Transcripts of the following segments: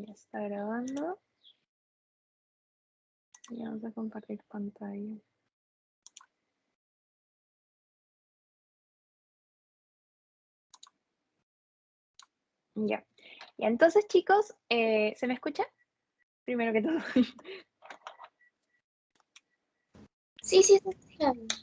Ya está grabando. Y vamos a compartir pantalla. Ya. Y entonces, chicos, ¿se me escucha? Primero que todo. Sí, sí, está escuchando.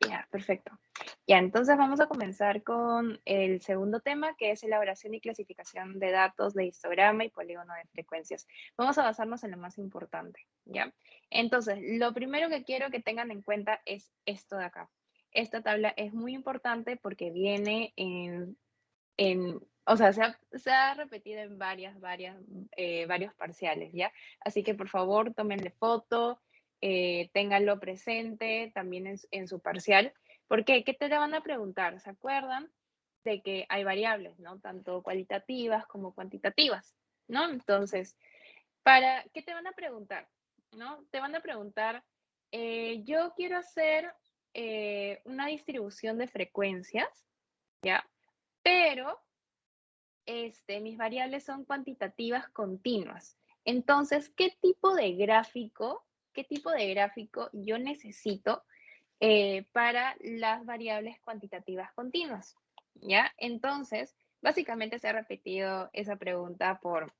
Ya, perfecto. Ya, entonces vamos a comenzar con el segundo tema, que es elaboración y clasificación de datos de histograma y polígono de frecuencias. Vamos a basarnos en lo más importante, ¿ya? Entonces, lo primero que quiero que tengan en cuenta es esto de acá. Esta tabla es muy importante porque viene o sea, se ha repetido en varios parciales, ¿ya? Así que por favor, tómenle foto, ténganlo presente también en su parcial. ¿Por qué? ¿Qué te van a preguntar? ¿Se acuerdan de que hay variables, ¿no? Tanto cualitativas como cuantitativas, ¿no? Entonces, ¿qué te van a preguntar? ¿No? Te van a preguntar, yo quiero hacer una distribución de frecuencias, ¿ya? Pero mis variables son cuantitativas continuas. Entonces, ¿qué tipo de gráfico yo necesito para las variables cuantitativas continuas? ¿Ya? Entonces, básicamente se ha repetido esa pregunta por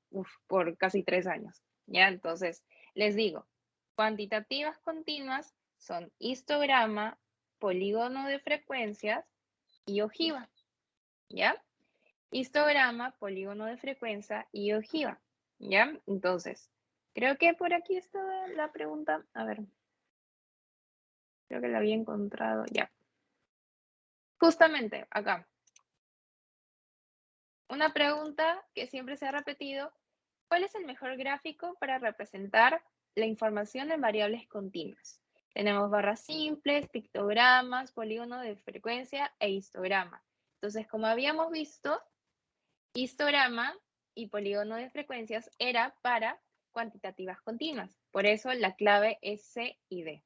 casi 3 años. ¿Ya? Entonces, les digo, cuantitativas continuas son histograma, polígono de frecuencias y ojiva. ¿Ya? Histograma, polígono de frecuencia y ojiva, ¿ya? Entonces, creo que por aquí está la pregunta. A ver, creo que la había encontrado, ya. Justamente acá. Una pregunta que siempre se ha repetido, ¿cuál es el mejor gráfico para representar la información en variables continuas? Tenemos barras simples, pictogramas, polígono de frecuencia e histograma. Entonces, como habíamos visto, histograma y polígono de frecuencias era para cuantitativas continuas. Por eso la clave es C y D.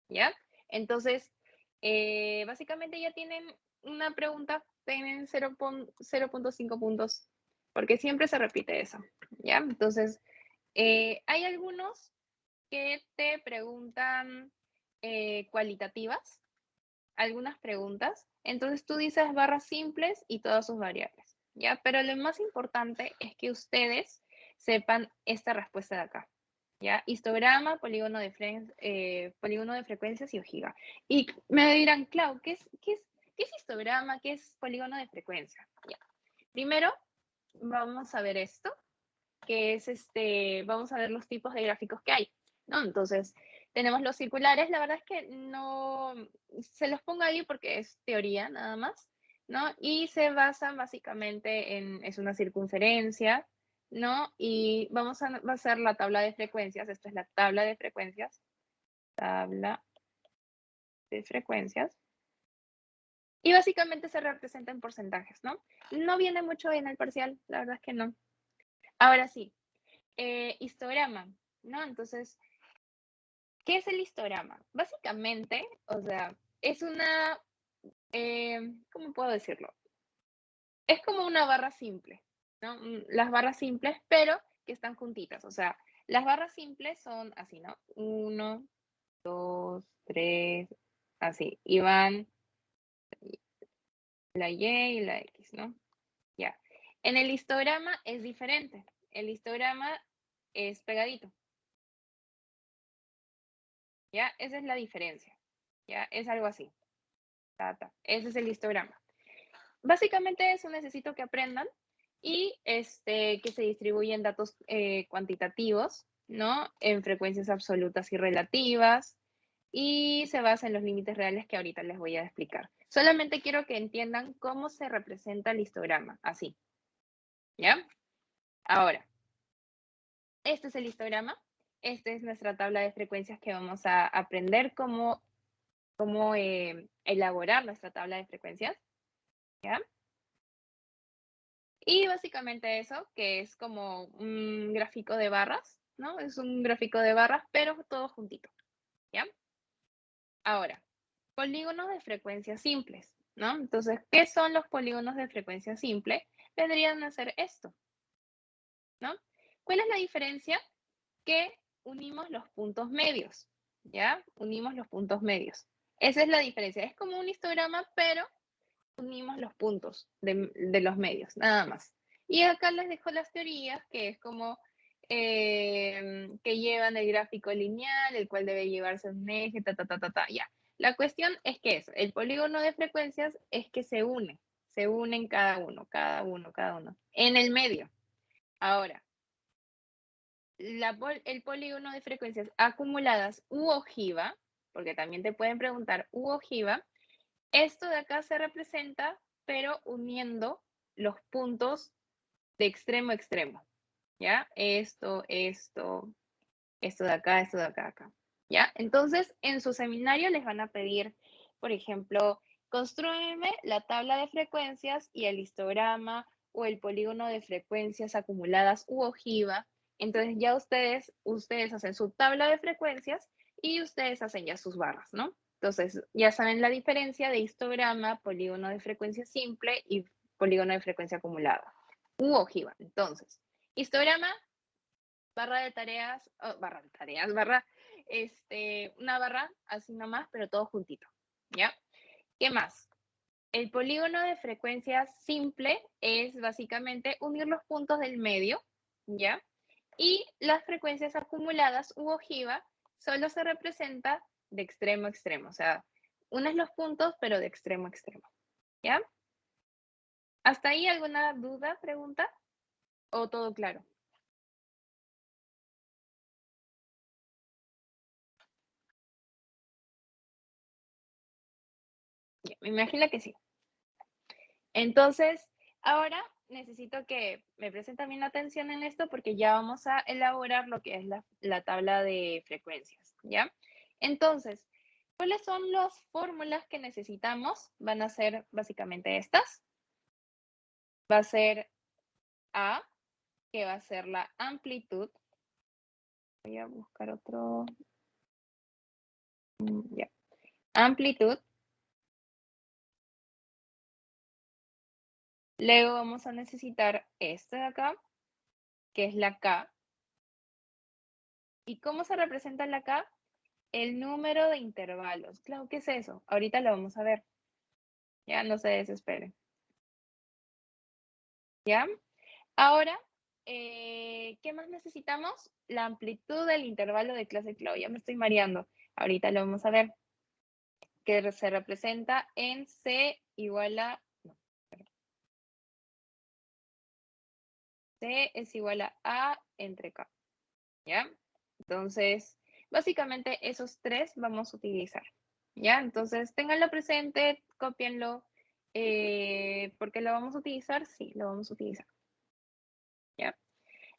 ¿Ya? Entonces, básicamente ya tienen una pregunta, tienen 0.5 puntos, porque siempre se repite eso. ¿Ya? Entonces, hay algunos que te preguntan cualitativas, algunas preguntas. Entonces tú dices barras simples y todas sus variables, ¿ya? Pero lo más importante es que ustedes sepan esta respuesta de acá, ¿ya? Histograma, polígono de frecuencias y ojiva. Y me dirán, Clau, ¿qué es histograma? ¿Qué es polígono de frecuencia? Ya. Primero, vamos a ver esto, que es vamos a ver los tipos de gráficos que hay, ¿no? Entonces, tenemos los circulares, la verdad es que no, se los pongo ahí porque es teoría nada más, ¿no? Y se basan básicamente es una circunferencia, ¿no? Y va a ser la tabla de frecuencias, esta es la tabla de frecuencias, y básicamente se representa en porcentajes, ¿no? No viene mucho en el parcial, la verdad es que no. Ahora sí, histograma, ¿no? Entonces, ¿qué es el histograma? Básicamente, o sea, es ¿cómo puedo decirlo? Es como una barra simple, ¿no? Las barras simples, pero que están juntitas. O sea, las barras simples son así, ¿no? 1, 2, 3, así. Y van la Y y la X, ¿no? Ya. En el histograma es diferente. El histograma es pegadito. ¿Ya? Esa es la diferencia. ¿Ya? Es algo así. Ese es el histograma. Básicamente eso necesito que aprendan y que se distribuyen datos cuantitativos, ¿no? En frecuencias absolutas y relativas y se basa en los límites reales que ahorita les voy a explicar. Solamente quiero que entiendan cómo se representa el histograma, así. ¿Ya? Ahora, este es el histograma. Esta es nuestra tabla de frecuencias que vamos a aprender cómo elaborar nuestra tabla de frecuencias. ¿Ya? Y básicamente eso, que es como un gráfico de barras, ¿no? Es un gráfico de barras, pero todo juntito, ¿ya? Ahora, polígonos de frecuencia simples, ¿no? Entonces, ¿qué son los polígonos de frecuencia simple? Vendrían a ser esto, ¿no? ¿Cuál es la diferencia? Que unimos los puntos medios, ¿ya? Unimos los puntos medios. Esa es la diferencia. Es como un histograma, pero unimos los puntos de los medios, nada más. Y acá les dejo las teorías, que es como que llevan el gráfico lineal, el cual debe llevarse un eje, ya. La cuestión es que eso, el polígono de frecuencias es que se unen cada uno, en el medio. Ahora, el polígono de frecuencias acumuladas u ojiva, porque también te pueden preguntar u ojiva, esto de acá se representa, pero uniendo los puntos de extremo a extremo, ¿ya? Esto de acá, ¿ya? Entonces, en su seminario les van a pedir, por ejemplo, construyeme la tabla de frecuencias y el histograma o el polígono de frecuencias acumuladas u ojiva. Entonces, ya ustedes hacen su tabla de frecuencias y ustedes hacen ya sus barras, ¿no? Entonces, ya saben la diferencia de histograma, polígono de frecuencia simple y polígono de frecuencia acumulada u ojiva. Entonces, histograma, una barra así nomás, pero todo juntito, ¿ya? ¿Qué más? El polígono de frecuencia simple es básicamente unir los puntos del medio, ¿ya? Y las frecuencias acumuladas u ojiva solo se representa de extremo a extremo, o sea, unes los puntos, pero de extremo a extremo, ¿ya? ¿Hasta ahí alguna duda, pregunta? ¿O todo claro? Ya, me imagino que sí. Entonces, ahora necesito que me presten también atención en esto porque ya vamos a elaborar lo que es la tabla de frecuencias, ¿ya? Entonces, ¿cuáles son las fórmulas que necesitamos? Van a ser básicamente estas. Va a ser A, que va a ser la amplitud. Voy a buscar otro. Ya. Amplitud. Luego vamos a necesitar este de acá, que es la K. ¿Y cómo se representa la K? El número de intervalos. Claro, ¿qué es eso? Ahorita lo vamos a ver. Ya, no se desesperen. ¿Ya? Ahora, ¿qué más necesitamos? La amplitud del intervalo de clase Clau. Ya me estoy mareando. Ahorita lo vamos a ver. Que se representa en C igual a... No, C es igual a A entre K. ¿Ya? Entonces, básicamente esos tres vamos a utilizar. ¿Ya? Entonces, ténganlo presente, cópienlo. ¿Porque lo vamos a utilizar? Sí, lo vamos a utilizar. ¿Ya?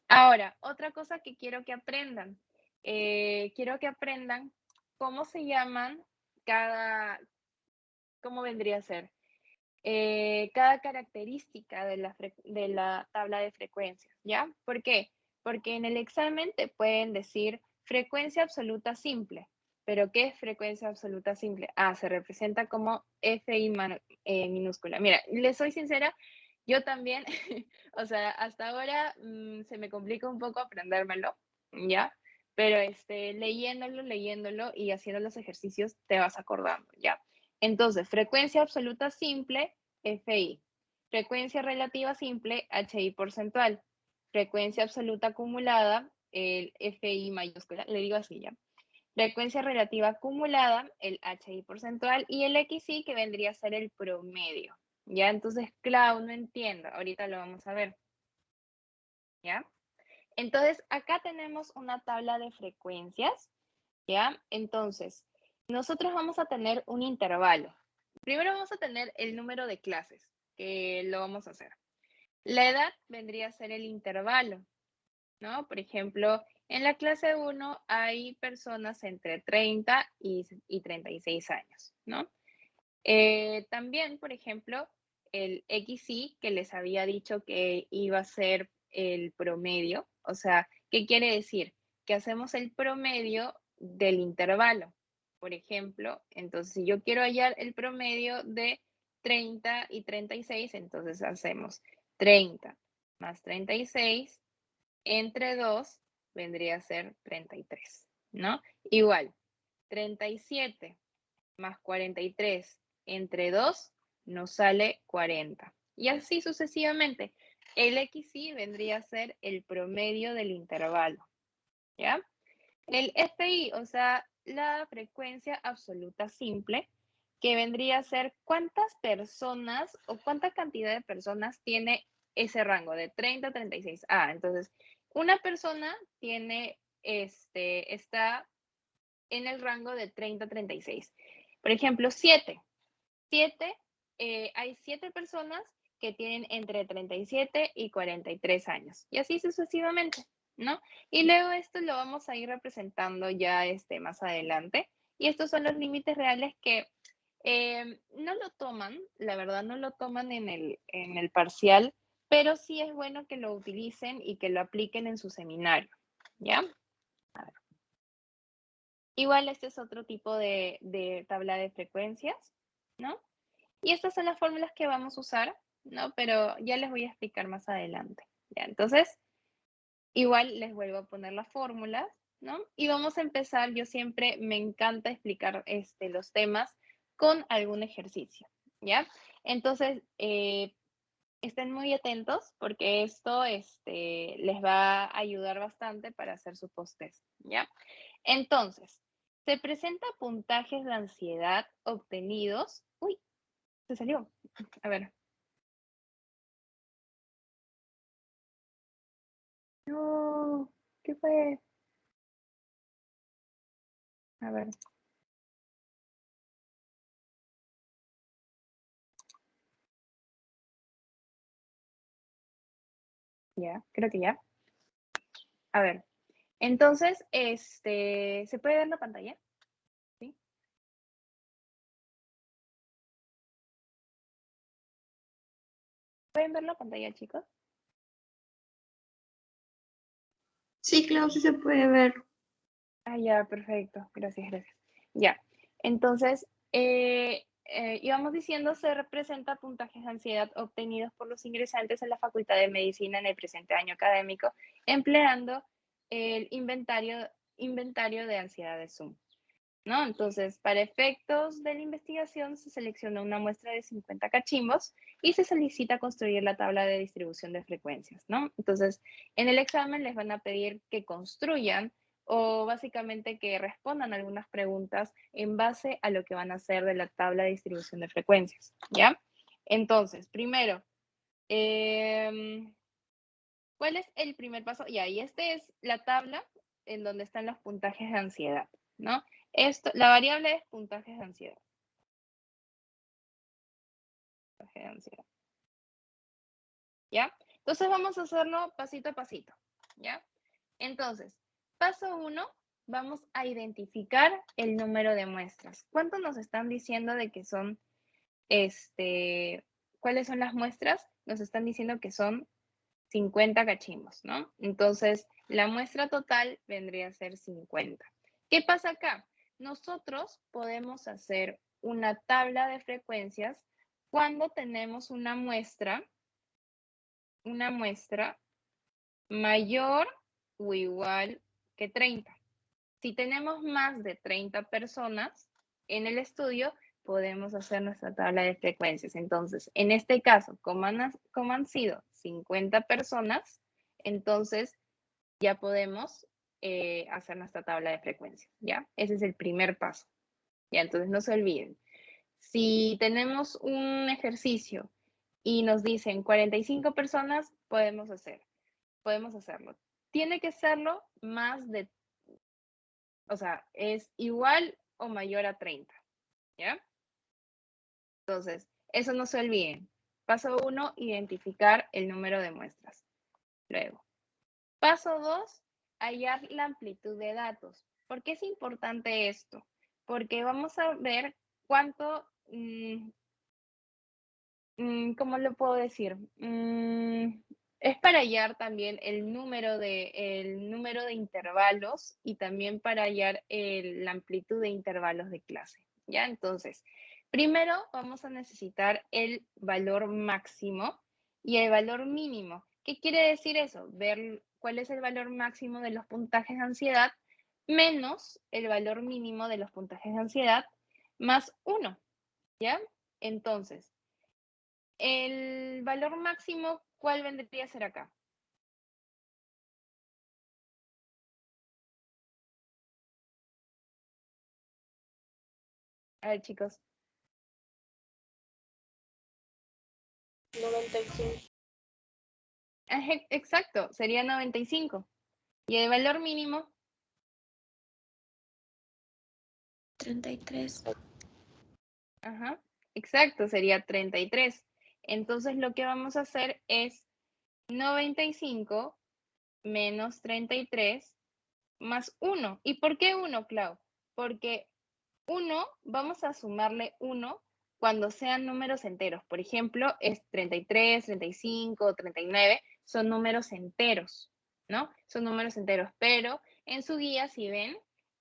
Ahora, otra cosa que quiero que aprendan. Quiero que aprendan cómo se llaman cómo vendría a ser, cada característica de la tabla de frecuencias, ¿ya? ¿Por qué? Porque en el examen te pueden decir frecuencia absoluta simple. ¿Pero qué es frecuencia absoluta simple? Se representa como FI minúscula. Mira, les soy sincera, yo también, o sea, hasta ahora se me complica un poco aprendérmelo, ¿ya? Pero leyéndolo y haciendo los ejercicios te vas acordando, ¿ya? Entonces, frecuencia absoluta simple, FI. Frecuencia relativa simple, HI porcentual. Frecuencia absoluta acumulada, el FI mayúscula, le digo así ya. Frecuencia relativa acumulada, el HI porcentual, y el XI que vendría a ser el promedio. ¿Ya? Entonces, Clau, no entiendo. Ahorita lo vamos a ver. ¿Ya? Entonces, acá tenemos una tabla de frecuencias. ¿Ya? Entonces, nosotros vamos a tener un intervalo. Primero vamos a tener el número de clases, que lo vamos a hacer. La edad vendría a ser el intervalo, ¿no? Por ejemplo, en la clase 1 hay personas entre 30 y 36 años, ¿no? También, por ejemplo, el XY, que les había dicho que iba a ser el promedio, o sea, ¿qué quiere decir? Que hacemos el promedio del intervalo. Por ejemplo, entonces si yo quiero hallar el promedio de 30 y 36, entonces hacemos 30 más 36 entre 2 vendría a ser 33, ¿no? Igual, 37 más 43 entre 2 nos sale 40. Y así sucesivamente. El XY vendría a ser el promedio del intervalo, ¿ya? El FI, o sea, la frecuencia absoluta simple, que vendría a ser cuántas personas o cuánta cantidad de personas tiene ese rango de 30 a 36. Entonces, una persona tiene, está en el rango de 30 a 36. Por ejemplo, 7. 7, hay 7 personas que tienen entre 37 y 43 años. Y así sucesivamente, ¿no? Y luego esto lo vamos a ir representando ya más adelante. Y estos son los límites reales que no lo toman, la verdad no lo toman en el parcial, pero sí es bueno que lo utilicen y que lo apliquen en su seminario, ¿ya? A ver. Igual este es otro tipo de tabla de frecuencias, ¿no? Y estas son las fórmulas que vamos a usar, ¿no? Pero ya les voy a explicar más adelante, ¿ya? Entonces, igual les vuelvo a poner las fórmulas, ¿no? Y vamos a empezar, yo siempre me encanta explicar los temas con algún ejercicio, ¿ya? Entonces, estén muy atentos porque esto les va a ayudar bastante para hacer su post-test, ¿ya? Entonces, se presenta puntajes de ansiedad obtenidos. Uy, se salió. A ver. No, ¿qué fue? A ver. Ya, creo que ya. A ver. Entonces, ¿se puede ver la pantalla? ¿Sí? ¿Pueden ver la pantalla, chicos? Sí, claro, sí se puede ver. Ya, perfecto. Gracias, gracias. Ya. Entonces, íbamos diciendo, se representa puntajes de ansiedad obtenidos por los ingresantes en la Facultad de Medicina en el presente año académico, empleando el inventario de ansiedad de Zoom, ¿no? Entonces, para efectos de la investigación, se selecciona una muestra de 50 cachimbos y se solicita construir la tabla de distribución de frecuencias, ¿no? Entonces, en el examen les van a pedir que construyan o básicamente que respondan algunas preguntas en base a lo que van a hacer de la tabla de distribución de frecuencias, ¿ya? Entonces, primero, ¿cuál es el primer paso? Y ahí es la tabla en donde están los puntajes de ansiedad, ¿no? La variable es puntajes de ansiedad. Puntaje de ansiedad. ¿Ya? Entonces vamos a hacerlo pasito a pasito, ¿ya? Entonces, paso 1, vamos a identificar el número de muestras. ¿Cuánto nos están diciendo de que son, cuáles son las muestras? Nos están diciendo que son 50 cachimbos, ¿no? Entonces, la muestra total vendría a ser 50. ¿Qué pasa acá? Nosotros podemos hacer una tabla de frecuencias cuando tenemos una muestra mayor o igual que 30. Si tenemos más de 30 personas en el estudio, podemos hacer nuestra tabla de frecuencias. Entonces, en este caso, como han sido 50 personas, entonces ya podemos hacer nuestra tabla de frecuencias, ¿ya? Ese es el primer paso. Ya, entonces no se olviden. Si tenemos un ejercicio y nos dicen 45 personas, podemos hacerlo. Tiene que serlo más de, o sea, es igual o mayor a 30, ¿ya? Entonces, eso no se olviden. Paso 1, identificar el número de muestras. Luego, paso 2, hallar la amplitud de datos. ¿Por qué es importante esto? Porque vamos a ver cuánto, ¿cómo lo puedo decir? Es para hallar también el número de intervalos y también para hallar la amplitud de intervalos de clase, ¿ya? Entonces, primero vamos a necesitar el valor máximo y el valor mínimo. ¿Qué quiere decir eso? Ver cuál es el valor máximo de los puntajes de ansiedad menos el valor mínimo de los puntajes de ansiedad más 1, ¿ya? Entonces, el valor máximo, ¿cuál vendría a ser acá? A ver, chicos. 95. Exacto, sería 95. ¿Y el valor mínimo? 33. Ajá, exacto, sería 33. Entonces lo que vamos a hacer es 95 menos 33 más 1. ¿Y por qué 1, Clau? Porque 1, vamos a sumarle 1 cuando sean números enteros. Por ejemplo, es 33, 35, 39, son números enteros, ¿no? Son números enteros, pero en su guía, si ven,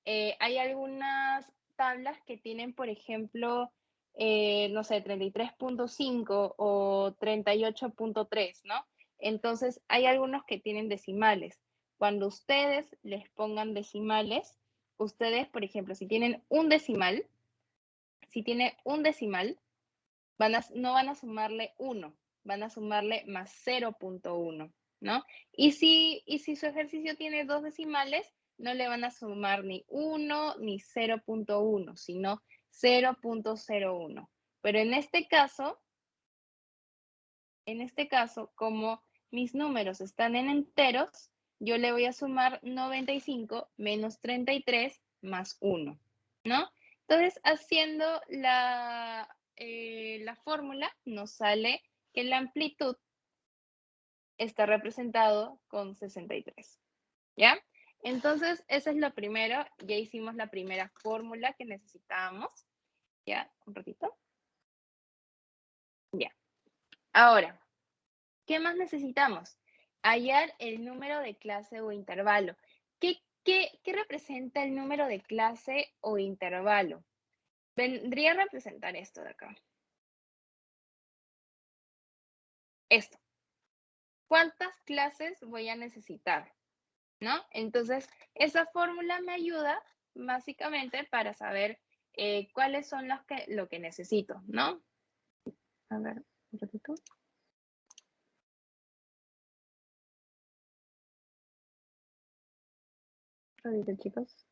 hay algunas tablas que tienen, por ejemplo, no sé, 33.5 o 38.3, ¿no? Entonces, hay algunos que tienen decimales. Cuando ustedes les pongan decimales, ustedes, por ejemplo, si tienen un decimal, no van a sumarle 1, van a sumarle más 0.1, ¿no? Y si su ejercicio tiene dos decimales, no le van a sumar ni 1 ni 0.1, sino 0.01. Pero en este caso, como mis números están en enteros, yo le voy a sumar 95 menos 33 más 1, ¿no? Entonces, haciendo la fórmula, nos sale que la amplitud está representado con 63, ¿ya? Entonces, eso es lo primero. Ya hicimos la primera fórmula que necesitábamos. ¿Ya? Un ratito. Ya. Ahora, ¿qué más necesitamos? Hallar el número de clase o intervalo. ¿Qué representa el número de clase o intervalo? Vendría a representar esto de acá. Esto. ¿Cuántas clases voy a necesitar? ¿No? Entonces, esa fórmula me ayuda básicamente para saber cuáles son lo que necesito, ¿no? A ver, un ratito. Un ratito, chicos.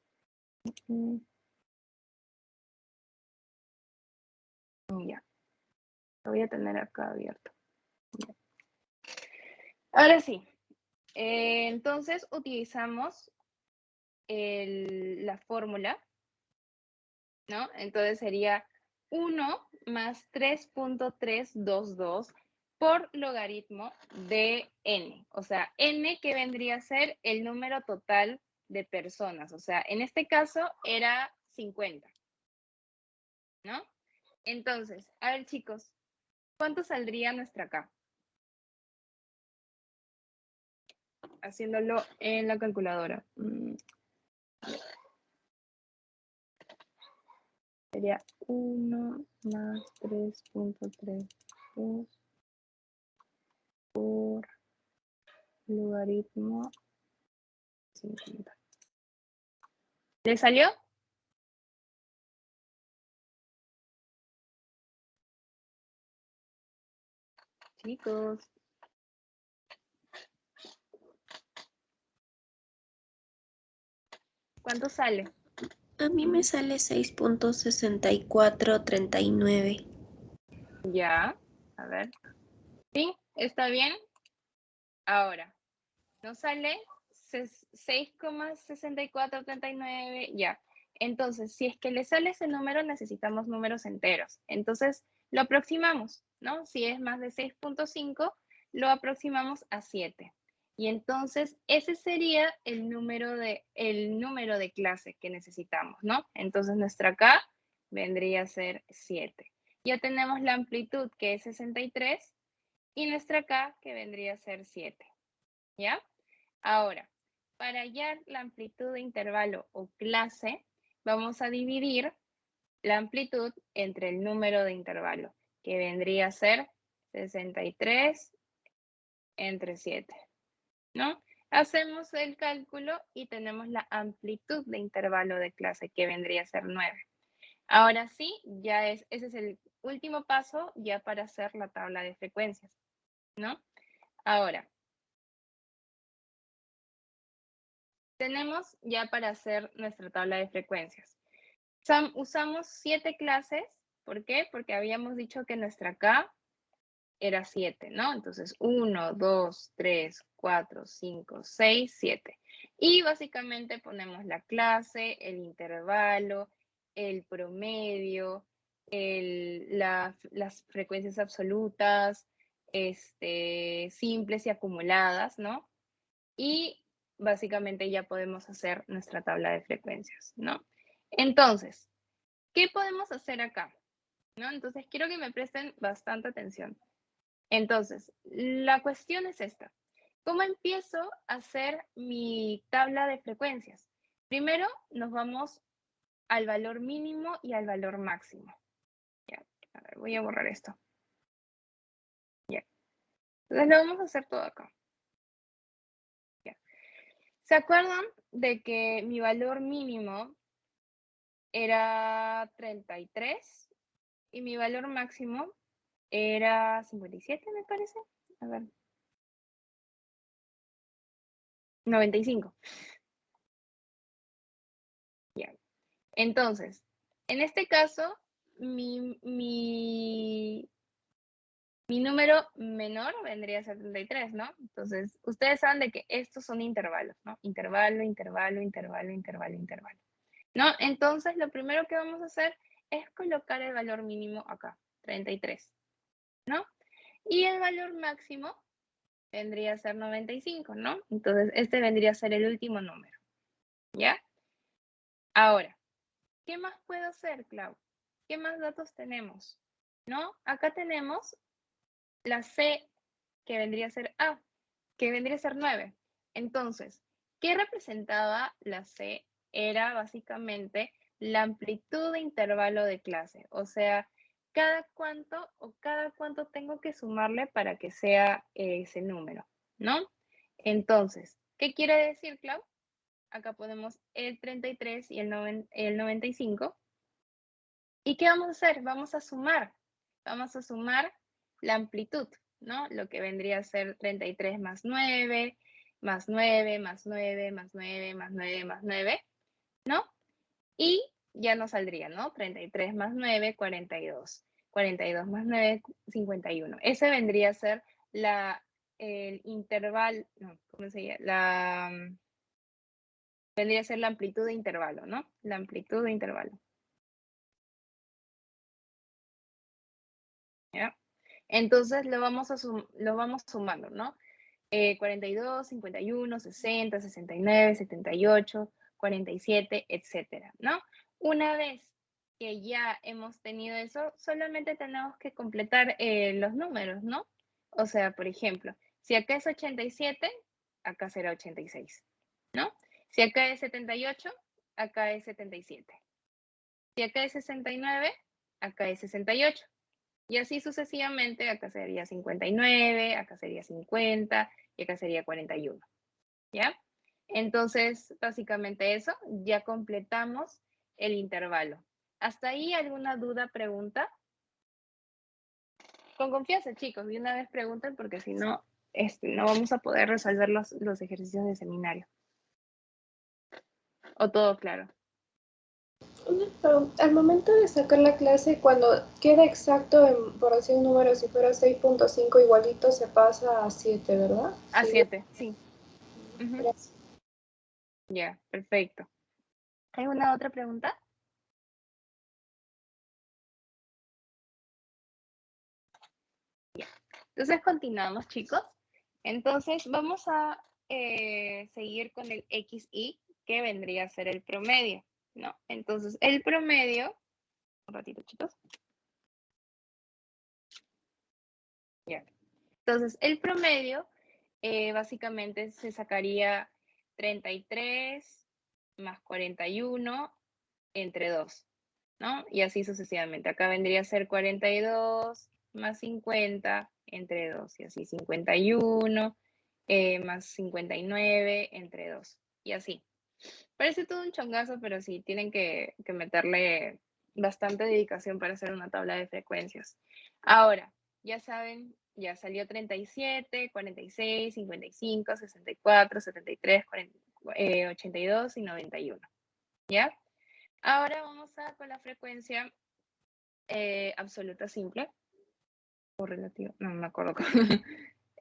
Ya. Lo voy a tener acá abierto. Ya. Ahora sí. Entonces, utilizamos la fórmula, ¿no? Entonces sería 1 más 3.322 por logaritmo de n. O sea, n que vendría a ser el número total de personas. O sea, en este caso era 50, ¿no? Entonces, a ver, chicos, ¿cuánto saldría nuestra acá? Haciéndolo en la calculadora. Sería 1 más 3.32 por logaritmo 50. ¿Le salió? Chicos. ¿Cuánto sale? A mí me sale 6.6439. Ya, a ver. ¿Sí? ¿Está bien? Ahora, nos sale 6,6439, ya. Entonces, si es que le sale ese número, necesitamos números enteros. Entonces, lo aproximamos, ¿no? Si es más de 6.5, lo aproximamos a 7. Y entonces, ese sería el número de clase que necesitamos, ¿no? Entonces, nuestra K vendría a ser 7. Ya tenemos la amplitud, que es 63, y nuestra K, que vendría a ser 7. ¿Ya? Ahora, para hallar la amplitud de intervalo o clase, vamos a dividir la amplitud entre el número de intervalo, que vendría a ser 63 entre 7, ¿no? Hacemos el cálculo y tenemos la amplitud de intervalo de clase, que vendría a ser 9. Ahora sí, ese es el último paso ya para hacer la tabla de frecuencias, ¿no? Ahora, tenemos ya para hacer nuestra tabla de frecuencias. Usamos 7 clases, ¿por qué? Porque habíamos dicho que nuestra K era 7, ¿no? Entonces, 1, 2, 3, 4, 5, 6, 7. Y básicamente ponemos la clase, el intervalo, el promedio, las frecuencias absolutas, simples y acumuladas, ¿no? Y básicamente ya podemos hacer nuestra tabla de frecuencias, ¿no? Entonces, ¿qué podemos hacer acá? ¿No? Entonces, quiero que me presten bastante atención. Entonces, la cuestión es esta. ¿Cómo empiezo a hacer mi tabla de frecuencias? Primero nos vamos al valor mínimo y al valor máximo. Ya, a ver, voy a borrar esto. Ya. Entonces lo vamos a hacer todo acá. Ya. ¿Se acuerdan de que mi valor mínimo era 33 y mi valor máximo era 57, me parece? A ver. 95. Ya. Entonces, en este caso, mi número menor vendría a ser 33, ¿no? Entonces, ustedes saben de que estos son intervalos, ¿no? Intervalo, intervalo, intervalo, intervalo, intervalo, ¿no? Entonces, lo primero que vamos a hacer es colocar el valor mínimo acá, 33, ¿no? Y el valor máximo vendría a ser 95, ¿no? Entonces, este vendría a ser el último número, ¿ya? Ahora, ¿qué más puedo hacer, Clau? ¿Qué más datos tenemos? ¿No? Acá tenemos la C, que vendría a ser A, que vendría a ser 9. Entonces, ¿qué representaba la C? Era básicamente la amplitud de intervalo de clase. O sea, cada cuánto tengo que sumarle para que sea ese número, ¿no? Entonces, ¿qué quiere decir, Clau? Acá ponemos el 33 y el 95. ¿Y qué vamos a hacer? Vamos a sumar. Vamos a sumar la amplitud, ¿no? Lo que vendría a ser 33 más 9, más 9, más 9, más 9, más 9, más 9, ¿no? Y ya nos saldría, ¿no? 33 más 9, 42. 42 más 9, 51. Ese vendría a ser el intervalo, no, ¿cómo se llama? Vendría a ser la amplitud de intervalo, ¿no? La amplitud de intervalo. ¿Ya? Entonces lo vamos sumando, ¿no? 42, 51, 60, 69, 78, 47, etcétera, ¿no? Una vez que ya hemos tenido eso, solamente tenemos que completar los números, ¿no? O sea, por ejemplo, si acá es 87, acá será 86, ¿no? Si acá es 78, acá es 77. Si acá es 69, acá es 68. Y así sucesivamente, acá sería 59, acá sería 50 y acá sería 41, ¿ya? Entonces, básicamente eso, ya completamos el intervalo. ¿Hasta ahí alguna duda, pregunta? Con confianza, chicos, de una vez pregunten porque si no, no vamos a poder resolver los ejercicios de seminario. ¿O todo claro? Al momento de sacar la clase, cuando queda exacto, por decir un número, si fuera 6.5 igualito, se pasa a 7, ¿verdad? A Sí. 7, sí. Gracias. Ya, perfecto. ¿Hay una otra pregunta? Ya. Entonces continuamos, chicos. Entonces vamos a seguir con el XI, que vendría a ser el promedio, ¿no? Entonces el promedio, un ratito, chicos. Ya. Entonces el promedio básicamente se sacaría 33 más 41 entre 2, ¿no? Y así sucesivamente. Acá vendría a ser 42 más 50 entre 2 y así 51 más 59 entre 2. Y así. Parece todo un chongazo, pero sí, tienen que meterle bastante dedicación para hacer una tabla de frecuencias. Ahora, ya saben, ya salió 37, 46, 55, 64, 73, 82 y 91. ¿Ya? Ahora vamos a con la frecuencia absoluta simple. O relativa, no me acuerdo.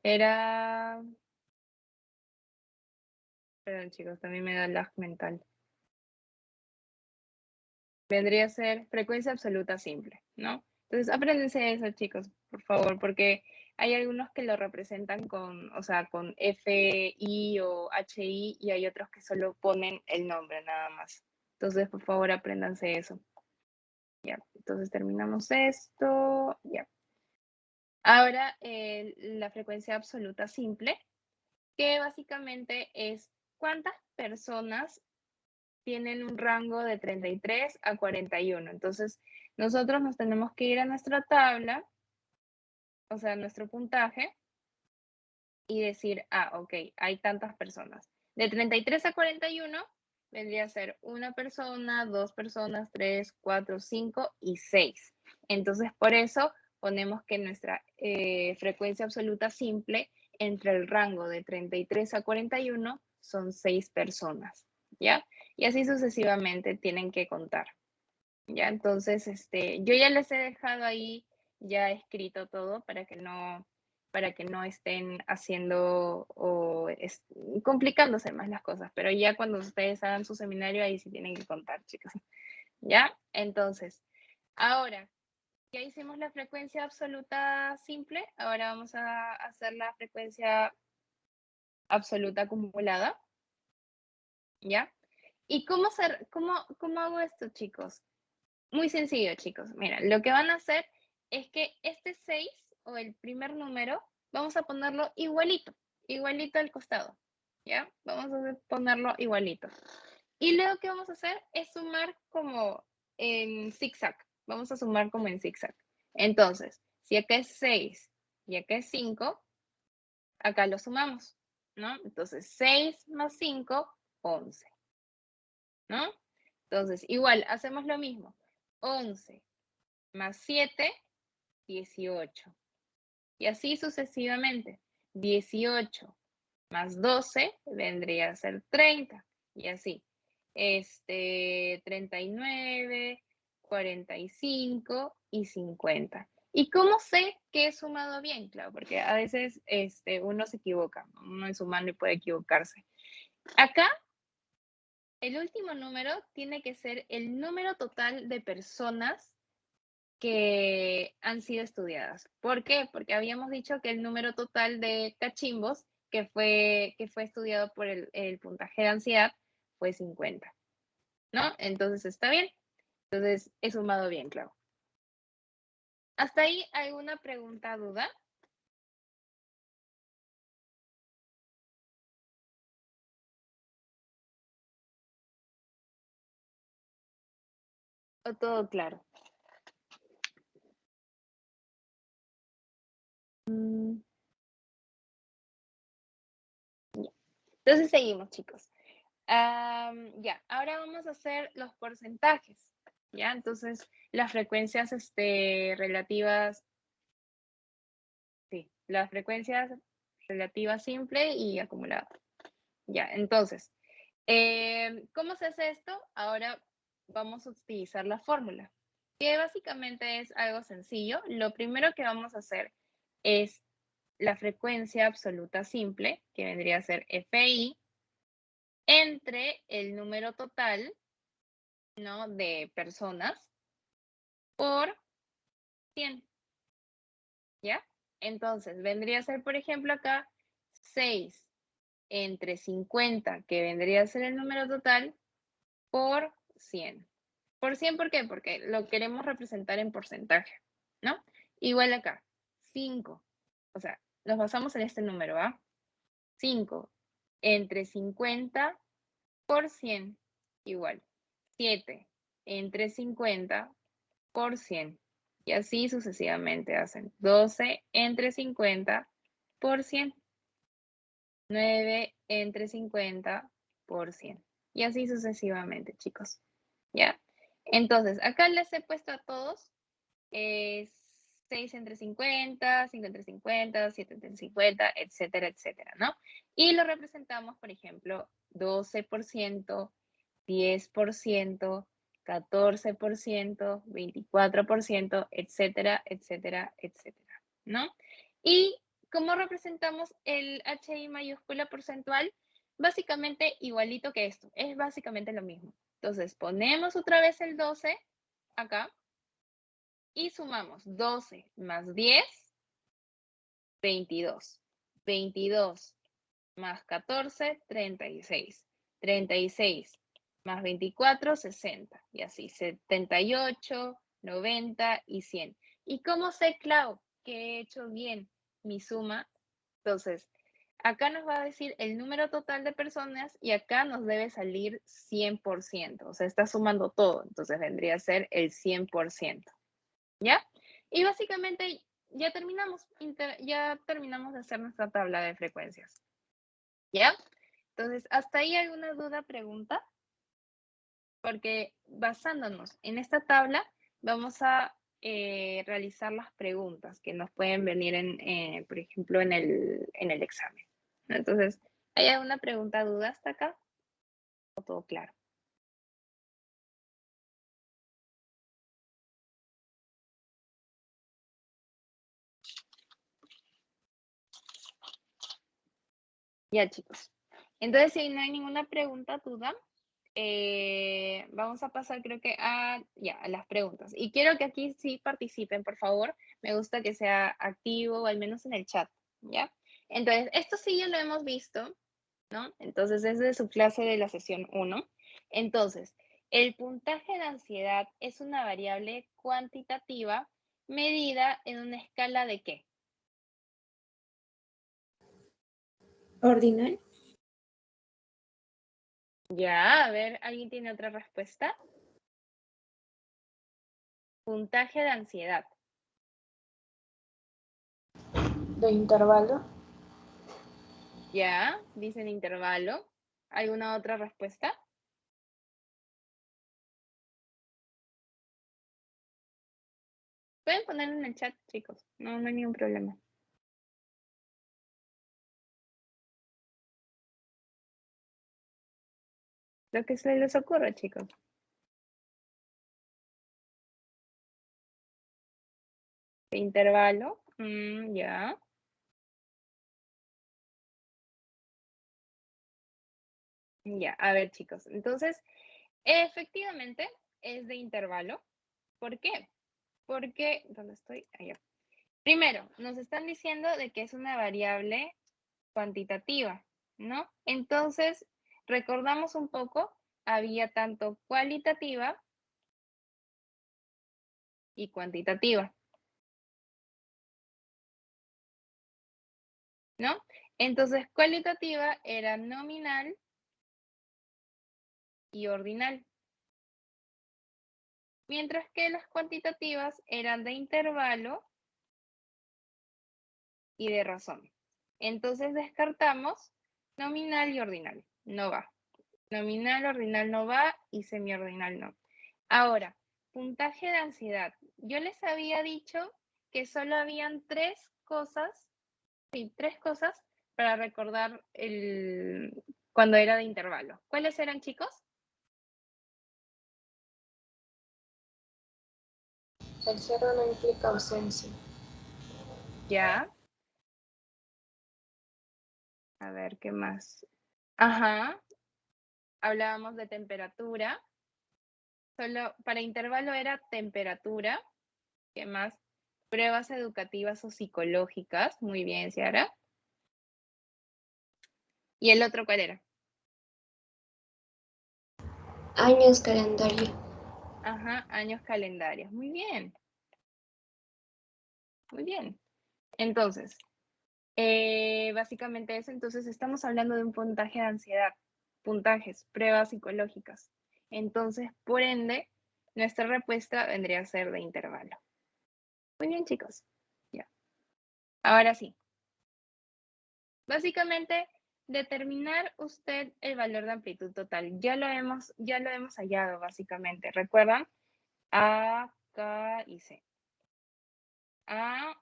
Era... Perdón, chicos, también me da lag mental. Vendría a ser frecuencia absoluta simple, ¿no? Entonces, apréndense eso, chicos, por favor, porque hay algunos que lo representan con, o sea, con FI o HI y hay otros que solo ponen el nombre nada más. Entonces, por favor, apréndanse eso. Ya, entonces terminamos esto, ya. Ahora, la frecuencia absoluta simple, que básicamente es cuántas personas tienen un rango de 33 a 41. Entonces, nosotros nos tenemos que ir a nuestra tabla, o sea, nuestro puntaje, y decir, ok, hay tantas personas. De 33 a 41 vendría a ser una persona, dos personas, 3, 4, 5 y 6. Entonces, por eso ponemos que nuestra frecuencia absoluta simple entre el rango de 33 a 41 son 6 personas, ¿ya? Y así sucesivamente tienen que contar, ¿ya? Entonces, yo ya les he dejado ahí ya escrito todo para que no estén haciendo o complicándose más las cosas, pero ya cuando ustedes hagan su seminario ahí sí tienen que contar, chicos, ¿ya? Entonces, ahora, ya hicimos la frecuencia absoluta simple, ahora vamos a hacer la frecuencia absoluta acumulada, ¿ya? ¿Y cómo hago esto, chicos? Muy sencillo, chicos. Mira, lo que van a hacer es que este 6 o el primer número, vamos a ponerlo igualito, igualito al costado, ¿ya? Vamos a ponerlo igualito. Y luego, ¿qué vamos a hacer? Es sumar como en zigzag. Vamos a sumar como en zigzag. Entonces, si acá es 6 y acá es 5, acá lo sumamos, ¿no? Entonces, 6 más 5, 11, ¿no? Entonces, igual, hacemos lo mismo. 11 más 7, 18. Y así sucesivamente. 18 más 12 vendría a ser 30. Y así. 39, 45 y 50. ¿Y cómo sé que he sumado bien? Claro, porque a veces uno se equivoca, uno es humano y puede equivocarse. Acá, el último número tiene que ser el número total de personas que han sido estudiadas. ¿Por qué? Porque habíamos dicho que el número total de cachimbos que fue estudiado por el puntaje de ansiedad fue 50, ¿no? Entonces está bien. Entonces he sumado bien, claro. ¿Hasta ahí alguna pregunta, duda? ¿O todo claro? Ya. Entonces seguimos, chicos. Ya, ahora vamos a hacer los porcentajes, ¿ya? Entonces, las frecuencias relativas, sí, las frecuencias relativas simple y acumulada. Ya, entonces, ¿cómo se hace esto? Ahora vamos a utilizar la fórmula, que básicamente es algo sencillo. Lo primero que vamos a hacer es la frecuencia absoluta simple, que vendría a ser FI, entre el número total, ¿no?, de personas por 100, ¿ya? Entonces, vendría a ser, por ejemplo, acá 6 entre 50, que vendría a ser el número total, por 100. ¿Por 100 por qué? Porque lo queremos representar en porcentaje, ¿no? Igual acá, 5. O sea, nos basamos en este número, ¿ah? 5 entre 50 por 100, igual. 7 entre 50 por 100. Y así sucesivamente hacen 12 entre 50 por 100. 9 entre 50 por 100. Y así sucesivamente, chicos. ¿Ya? Entonces, acá les he puesto a todos 6 entre 50, 5 entre 50, 7 entre 50, etcétera, etcétera, ¿no? Y lo representamos, por ejemplo, 12%, 10%, 14%, 24%, etcétera, etcétera, etcétera, ¿no? Y ¿cómo representamos el HI mayúscula porcentual? Básicamente igualito que esto, es básicamente lo mismo. Entonces, ponemos otra vez el 12 acá y sumamos 12 más 10, 22. 22 más 14, 36. 36 más 24, 60. Y así, 78, 90 y 100. ¿Y cómo sé, Clau, que he hecho bien mi suma? Entonces, acá nos va a decir el número total de personas y acá nos debe salir 100%. O sea, está sumando todo. Entonces, vendría a ser el 100%. ¿Ya? Y básicamente ya terminamos de hacer nuestra tabla de frecuencias. ¿Ya? Entonces, ¿hasta ahí alguna duda, pregunta? Porque basándonos en esta tabla, vamos a realizar las preguntas que nos pueden venir, por ejemplo, en el examen. Entonces, ¿hay alguna pregunta, duda hasta acá? ¿O todo claro? Ya, chicos. Entonces, si no hay ninguna pregunta, duda, vamos a pasar creo que a las preguntas. Y quiero que aquí sí participen, por favor. Me gusta que sea activo o al menos en el chat, ¿ya? Entonces, esto sí ya lo hemos visto, ¿no? Entonces, es de su clase de la sesión 1. Entonces, el puntaje de ansiedad es una variable cuantitativa medida en una escala de ¿qué? Ordinal. Ya, a ver, ¿alguien tiene otra respuesta? Puntaje de ansiedad. De intervalo. Ya, dicen intervalo. ¿Alguna otra respuesta? Pueden ponerlo en el chat, chicos. No, no hay ningún problema. Lo que se les ocurra, chicos. De intervalo. Ya. Ya, a ver, chicos. Entonces, efectivamente es de intervalo. ¿Por qué? Porque, ¿dónde estoy? Allá. Primero, nos están diciendo de que es una variable cuantitativa, ¿no? Entonces, recordamos un poco, había tanto cualitativa y cuantitativa, ¿no? Entonces, cualitativa era nominal y ordinal, mientras que las cuantitativas eran de intervalo y de razón. Entonces, descartamos nominal y ordinal, no va. Nominal, ordinal no va y semiordinal no. Ahora, puntaje de ansiedad. Yo les había dicho que solo habían tres cosas para recordar cuando era de intervalo. ¿Cuáles eran, chicos? El cero no implica ausencia. Ya. A ver, ¿qué más? Ajá. Hablábamos de temperatura. Solo para intervalo era temperatura. ¿Qué más? Pruebas educativas o psicológicas. Muy bien, Ciara. ¿Y el otro cuál era? Años calendario. Ajá, años calendarios. Muy bien. Muy bien. Entonces, básicamente eso. Entonces, estamos hablando de un puntaje de ansiedad. Puntajes, pruebas psicológicas. Entonces, por ende, nuestra respuesta vendría a ser de intervalo. Muy bien, chicos. Ya. Ahora sí. Básicamente, determinar usted el valor de amplitud total. Ya lo hemos hallado, básicamente. ¿Recuerdan? A, K y C. A,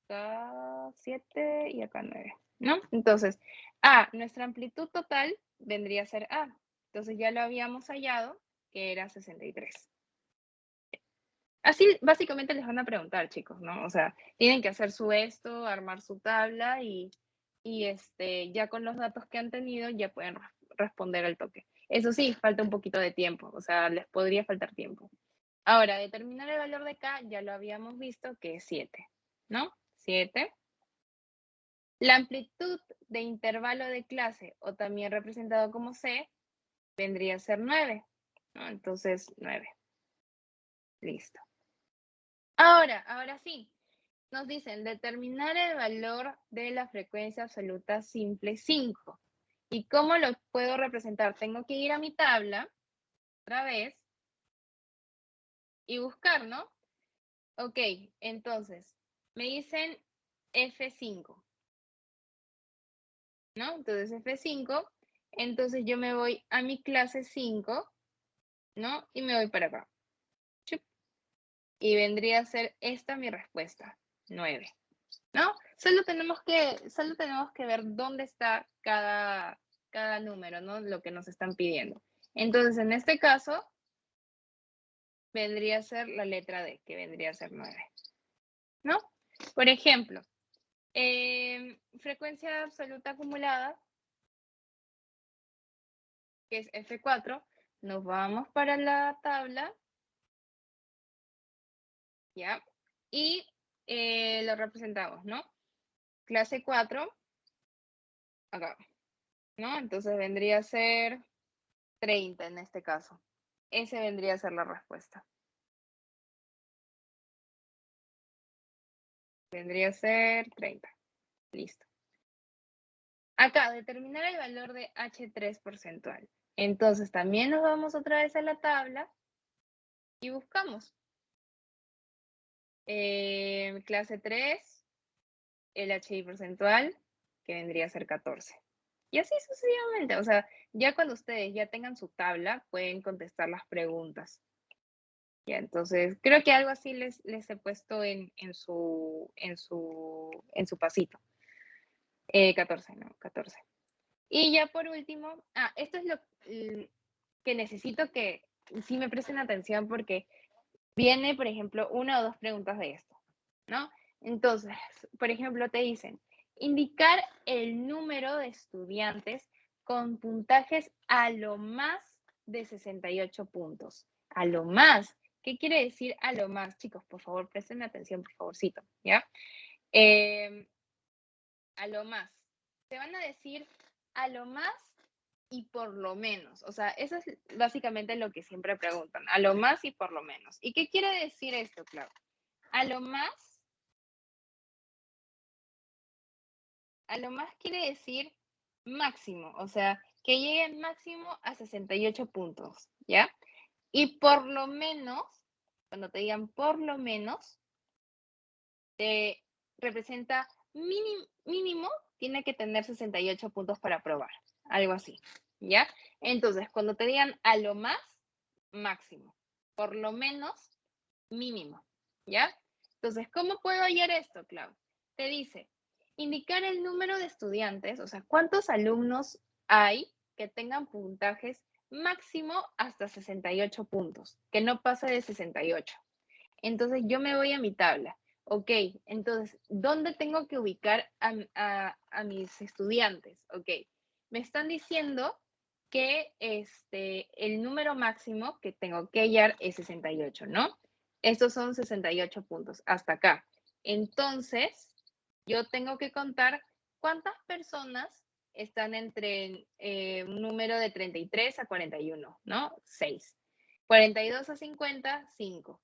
K, 7 y acá 9, ¿no? Entonces, nuestra amplitud total vendría a ser A. Entonces ya lo habíamos hallado, que era 63. Así básicamente les van a preguntar, chicos, ¿no? O sea, tienen que hacer su esto, armar su tabla y ya con los datos que han tenido ya pueden responder al toque. Eso sí, falta un poquito de tiempo, o sea, les podría faltar tiempo. Ahora, determinar el valor de K ya lo habíamos visto que es 7, ¿no? 7. La amplitud de intervalo de clase, o también representado como C, vendría a ser 9, ¿no? Entonces, 9. Listo. Ahora sí, nos dicen determinar el valor de la frecuencia absoluta simple 5. ¿Y cómo lo puedo representar? Tengo que ir a mi tabla, otra vez, y buscar, ¿no? Ok, entonces, me dicen F5, ¿no? Entonces, F5, entonces yo me voy a mi clase 5, ¿no? Y me voy para acá. Chup. Y vendría a ser esta mi respuesta, 9. ¿No? Solo tenemos que ver dónde está cada número, ¿no? Lo que nos están pidiendo. Entonces, en este caso, vendría a ser la letra D, que vendría a ser 9, ¿no? Por ejemplo, frecuencia absoluta acumulada, que es F4, nos vamos para la tabla, ¿ya? Y lo representamos, ¿no? Clase 4, acá, ¿no? Entonces vendría a ser 30 en este caso. Ese vendría a ser la respuesta. Vendría a ser 30. Listo. Acá, determinar el valor de H3 porcentual. Entonces, también nos vamos otra vez a la tabla y buscamos. Clase 3, el HI porcentual, que vendría a ser 14. Y así sucesivamente. O sea, ya cuando ustedes ya tengan su tabla, pueden contestar las preguntas. Ya, entonces, creo que algo así les he puesto en su pasito. 14, ¿no? 14. Y ya por último, esto es lo que necesito que sí me presten atención porque viene, por ejemplo, una o dos preguntas de esto, ¿no? Entonces, por ejemplo, te dicen, indicar el número de estudiantes con puntajes a lo más de 68 puntos. A lo más. ¿Qué quiere decir a lo más? Chicos, por favor, presten atención, por favorcito, ¿ya? A lo más. Te van a decir a lo más y por lo menos. O sea, eso es básicamente lo que siempre preguntan. A lo más y por lo menos. ¿Y qué quiere decir esto, Clau? A lo más quiere decir máximo. O sea, que llegue máximo a 68 puntos, ¿ya? Y por lo menos, cuando te digan por lo menos, te representa mínimo, tiene que tener 68 puntos para aprobar. Algo así, ¿ya? Entonces, cuando te digan a lo más, máximo. Por lo menos, mínimo, ¿ya? Entonces, ¿cómo puedo hallar esto, Clau? Te dice, indicar el número de estudiantes, o sea, cuántos alumnos hay que tengan puntajes máximo hasta 68 puntos, que no pase de 68. Entonces, yo me voy a mi tabla. Ok, entonces, ¿dónde tengo que ubicar a mis estudiantes? Ok, me están diciendo que el número máximo que tengo que hallar es 68, ¿no? Estos son 68 puntos, hasta acá. Entonces, yo tengo que contar cuántas personas están entre un número de 33 a 41, ¿no? 6. 42 a 50, 5.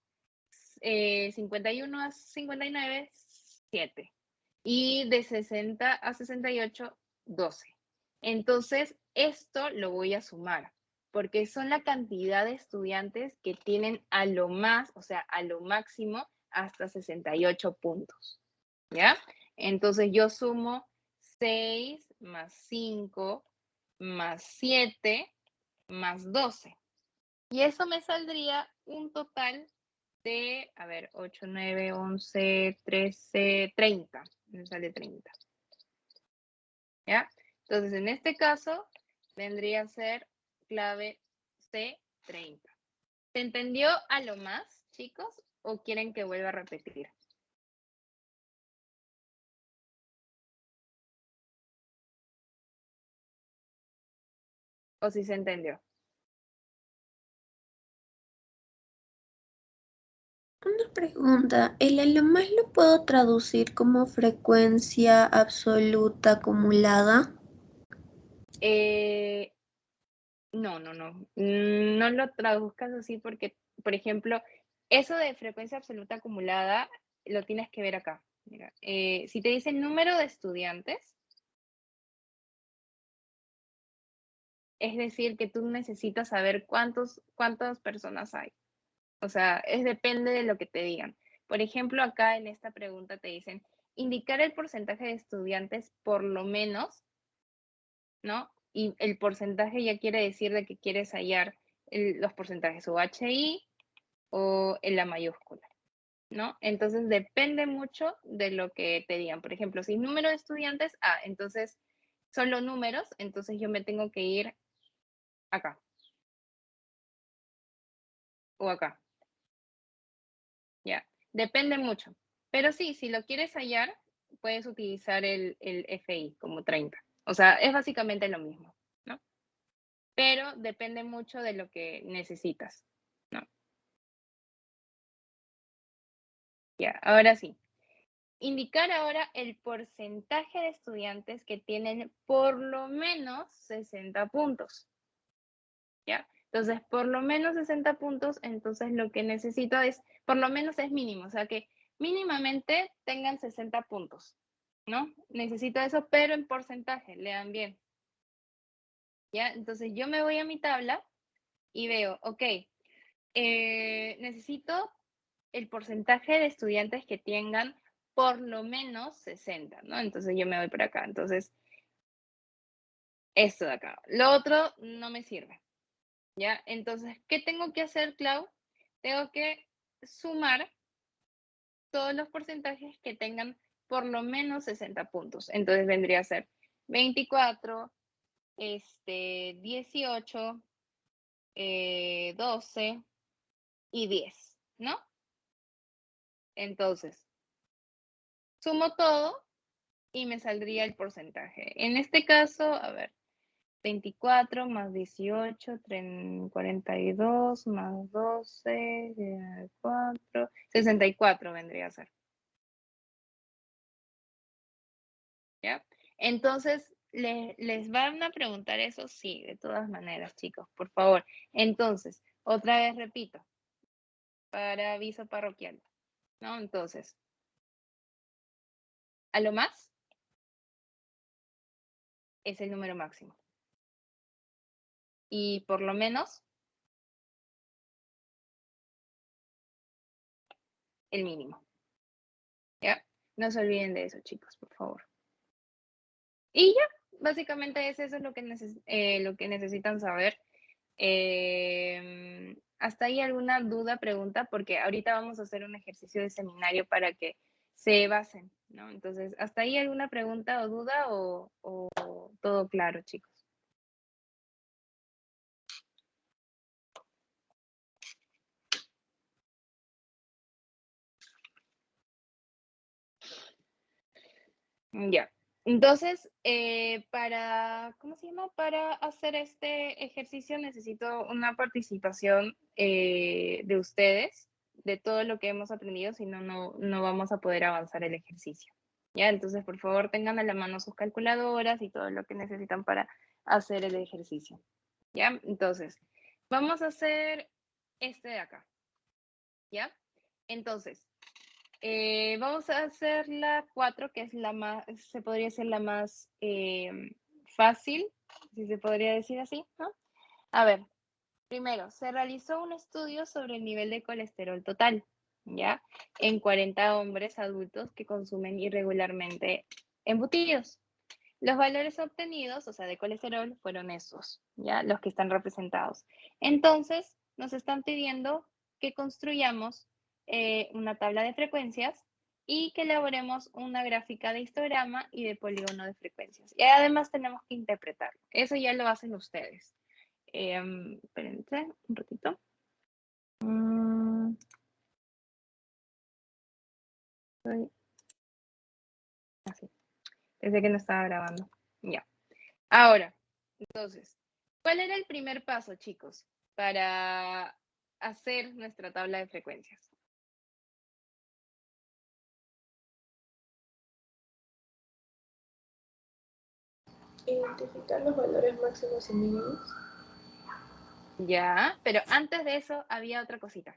51 a 59, 7. Y de 60 a 68, 12. Entonces, esto lo voy a sumar, porque son la cantidad de estudiantes que tienen a lo más, o sea, a lo máximo, hasta 68 puntos. ¿Ya? Entonces, yo sumo 6 más 5 más 7 más 12. Y eso me saldría un total de, a ver, 8, 9, 11, 13, 30. Me sale 30. ¿Ya? Entonces, en este caso, vendría a ser clave C30. ¿Se entendió a lo más, chicos? ¿O quieren que vuelva a repetir? ¿O si se entendió? Una pregunta, ¿el a lo más lo puedo traducir como frecuencia absoluta acumulada? No. No lo traduzcas así porque, por ejemplo, eso de frecuencia absoluta acumulada lo tienes que ver acá. Mira, si te dice número de estudiantes, es decir, que tú necesitas saber cuántas personas hay. O sea, depende de lo que te digan. Por ejemplo, acá en esta pregunta te dicen indicar el porcentaje de estudiantes por lo menos, ¿no? Y el porcentaje ya quiere decir de que quieres hallar los porcentajes UHI o en la mayúscula, ¿no? Entonces depende mucho de lo que te digan. Por ejemplo, si número de estudiantes, entonces solo números, entonces yo me tengo que ir acá o acá, ¿ya? Depende mucho. Pero sí, si lo quieres hallar, puedes utilizar el FI como 30. O sea, es básicamente lo mismo, ¿no? Pero depende mucho de lo que necesitas, ¿no? Ya, ahora sí. Indicar ahora el porcentaje de estudiantes que tienen por lo menos 60 puntos, ¿ya? Entonces, por lo menos 60 puntos, entonces lo que necesito es, por lo menos es mínimo, o sea que mínimamente tengan 60 puntos, ¿no? Necesito eso, pero en porcentaje, lean bien, ¿ya? Entonces yo me voy a mi tabla y veo, ok, necesito el porcentaje de estudiantes que tengan por lo menos 60, ¿no? Entonces yo me voy por acá. Entonces, esto de acá. Lo otro no me sirve, ¿ya? Entonces, ¿qué tengo que hacer, Clau? Tengo que sumar todos los porcentajes que tengan por lo menos 60 puntos. Entonces vendría a ser 24, 18, 12 y 10, ¿no? Entonces, sumo todo y me saldría el porcentaje. En este caso, a ver, 24 más 18, 42 más 12, 4, 64 vendría a ser. ¿Ya? Entonces, ¿les van a preguntar eso? Sí, de todas maneras, chicos, por favor. Entonces, otra vez repito, para aviso parroquial, ¿no? Entonces, a lo más es el número máximo. Y por lo menos, el mínimo. ¿Ya? No se olviden de eso, chicos, por favor. Y ya, básicamente eso es lo que, lo que necesitan saber. ¿Hasta ahí alguna duda, pregunta? Porque ahorita vamos a hacer un ejercicio de seminario para que se basen, ¿no? Entonces, ¿hasta ahí alguna pregunta o duda o todo claro, chicos? Ya. Entonces, ¿cómo se llama? Para hacer este ejercicio necesito una participación de ustedes, de todo lo que hemos aprendido, si no, no vamos a poder avanzar el ejercicio. ¿Ya? Entonces, por favor, tengan a la mano sus calculadoras y todo lo que necesitan para hacer el ejercicio. ¿Ya? Entonces, vamos a hacer este de acá. ¿Ya? Entonces, vamos a hacer la 4, que es la más, se podría ser la más fácil, si se podría decir así, ¿no? A ver, primero, se realizó un estudio sobre el nivel de colesterol total, ¿ya? En 40 hombres adultos que consumen irregularmente embutidos. Los valores obtenidos, o sea, de colesterol, fueron esos, ¿ya? Los que están representados. Entonces, nos están pidiendo que construyamos una tabla de frecuencias y que elaboremos una gráfica de histograma y de polígono de frecuencias. Y además tenemos que interpretarlo. Eso ya lo hacen ustedes. Espérense un ratito. Así. Pensé que no estaba grabando. Ya. Ahora, entonces, ¿cuál era el primer paso, chicos, para hacer nuestra tabla de frecuencias? Identificar los valores máximos y mínimos. Ya, pero antes de eso había otra cosita.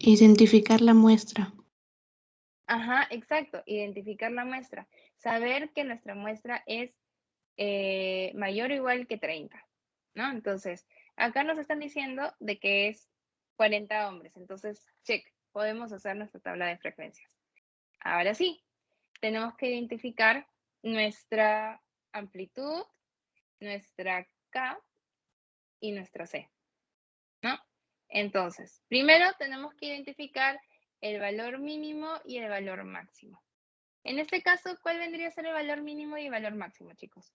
Identificar la muestra. Ajá, exacto, identificar la muestra. Saber que nuestra muestra es mayor o igual que 30, ¿no? Entonces, acá nos están diciendo de que es 40 hombres. Entonces, check, podemos hacer nuestra tabla de frecuencias. Ahora sí, tenemos que identificar nuestra amplitud, nuestra K y nuestra C, ¿no? Entonces, primero tenemos que identificar el valor mínimo y el valor máximo. En este caso, ¿cuál vendría a ser el valor mínimo y el valor máximo, chicos?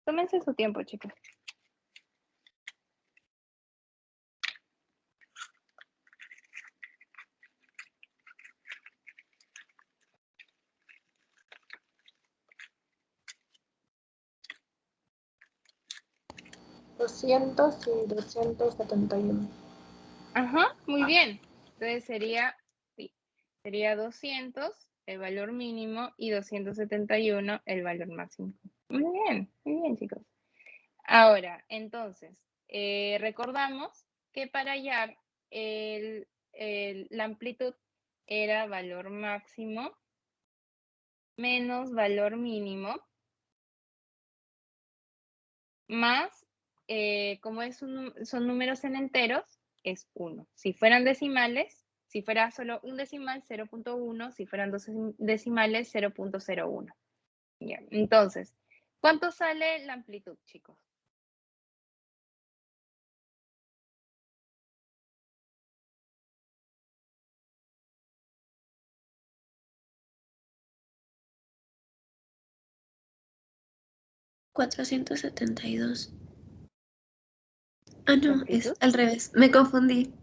Tómense su tiempo, chicos. $200 y $271. Ajá, muy bien. Entonces sería 200 el valor mínimo y 271 el valor máximo. Muy bien, chicos. Ahora, entonces, recordamos que para hallar la amplitud era valor máximo menos valor mínimo más, como son números en enteros, es 1. Si fueran decimales, si fuera solo un decimal, 0.1. Si fueran dos decimales, 0.01. Ya. Entonces, ¿cuánto sale la amplitud, chicos? $472. Ah, no, es ¿Amplitud? al revés. Me confundí.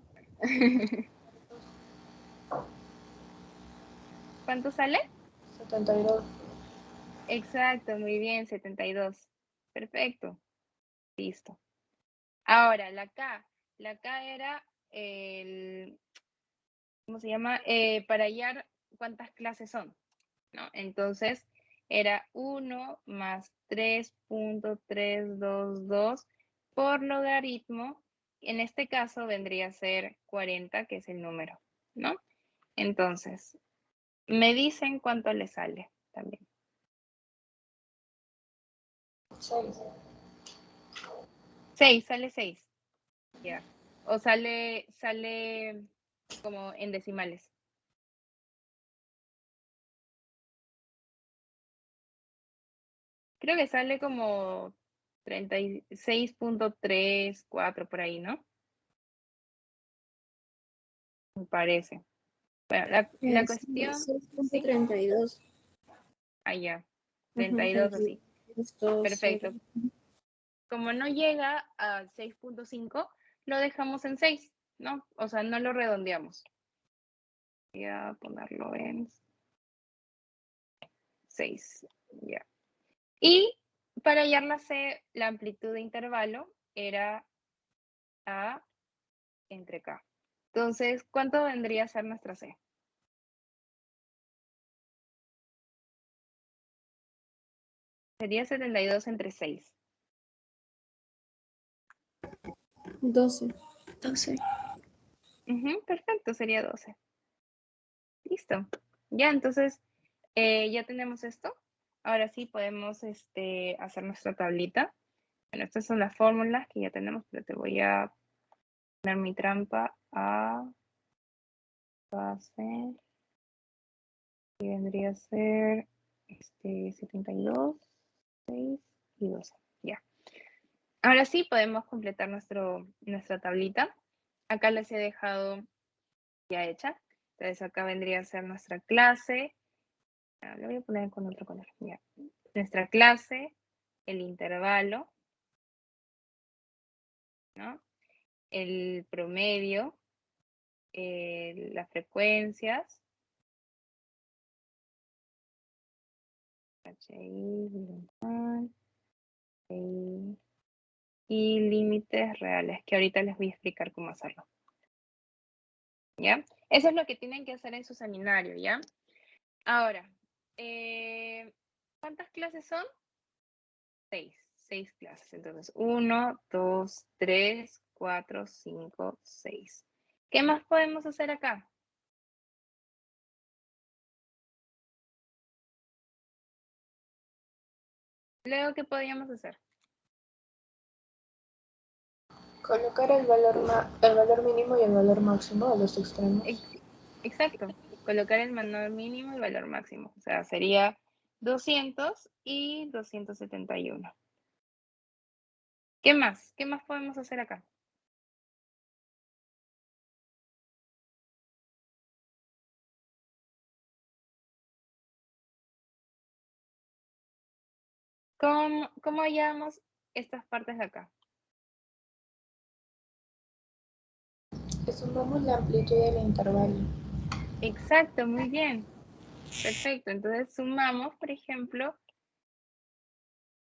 ¿Cuánto sale? 72. Exacto, muy bien, 72. Perfecto. Listo. Ahora, la K. La K era el, ¿cómo se llama? Para hallar cuántas clases son, ¿no? Entonces, era 1 más 3.322 por logaritmo. En este caso vendría a ser 40, que es el número, ¿no? Entonces, me dicen cuánto le sale también. 6. 6, sale 6. Ya. O sale como en decimales. Creo que sale como 36.34 por ahí, ¿no? Me parece. Bueno, la cuestión, ¿sí? 6.32. Allá, 32 así. Perfecto. 0. Como no llega a 6.5, lo dejamos en 6, ¿no? O sea, no lo redondeamos. Voy a ponerlo en 6, ya. Y para hallar la C, la amplitud de intervalo era A entre K. Entonces, ¿cuánto vendría a ser nuestra C? Sería 72 entre 6. 12. Perfecto, sería 12. Listo. Ya, entonces, ya tenemos esto. Ahora sí podemos hacer nuestra tablita. Bueno, estas son las fórmulas que ya tenemos, pero te voy a poner mi trampa a base. Y vendría a ser 72, 6 y 12. Ya. Ahora sí podemos completar nuestra tablita. Acá les he dejado ya hecha. Entonces acá vendría a ser nuestra clase. Le voy a poner con otro color. Ya. Nuestra clase, el intervalo, ¿no? El promedio, las frecuencias, y límites reales, que ahorita les voy a explicar cómo hacerlo. ¿Ya? Eso es lo que tienen que hacer en su seminario, ¿ya? Ahora, ¿cuántas clases son? 6 clases. Entonces, 1, 2, 3, 4, 5, 6. ¿Qué más podemos hacer acá? Luego, ¿qué podríamos hacer? Colocar el valor mínimo y el valor máximo de los extremos. Exacto. Colocar el valor mínimo y valor máximo. O sea, sería 200 y 271. ¿Qué más? ¿Qué más podemos hacer acá? ¿Cómo hallamos estas partes de acá? Sumamos la amplitud del intervalo. Exacto, muy bien. Perfecto. Entonces sumamos, por ejemplo,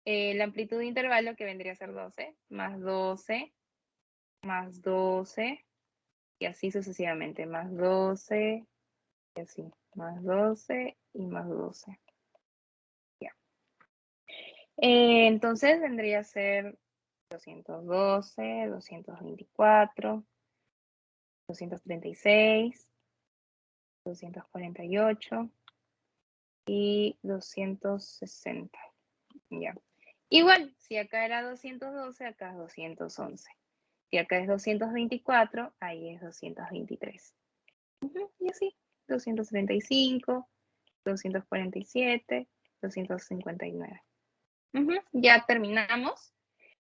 la amplitud de intervalo que vendría a ser 12, más 12, más 12, y así sucesivamente, más 12, y así, más 12 y más 12. Ya. Entonces vendría a ser 212, 224, 236, 248 y 260. Ya. Igual, si acá era 212, acá es 211. Si acá es 224, ahí es 223. Y así, 235, 247, 259. Ya terminamos.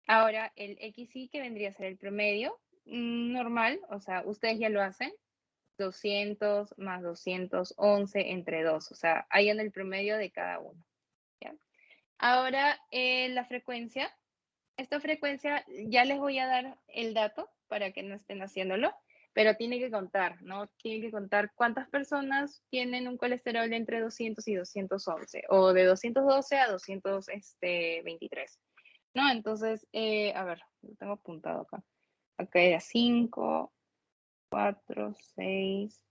Ahora el XY, que vendría a ser el promedio normal, o sea, ustedes ya lo hacen. 200 más 211 entre 2, o sea, hay en el promedio de cada uno. ¿Ya? Ahora, la frecuencia. Esta frecuencia ya les voy a dar el dato para que no estén haciéndolo, pero tiene que contar, ¿no? Tiene que contar cuántas personas tienen un colesterol entre 200 y 211, o de 212 a 223, ¿no? Entonces, a ver, lo tengo apuntado acá. Acá era 5, 4, 6,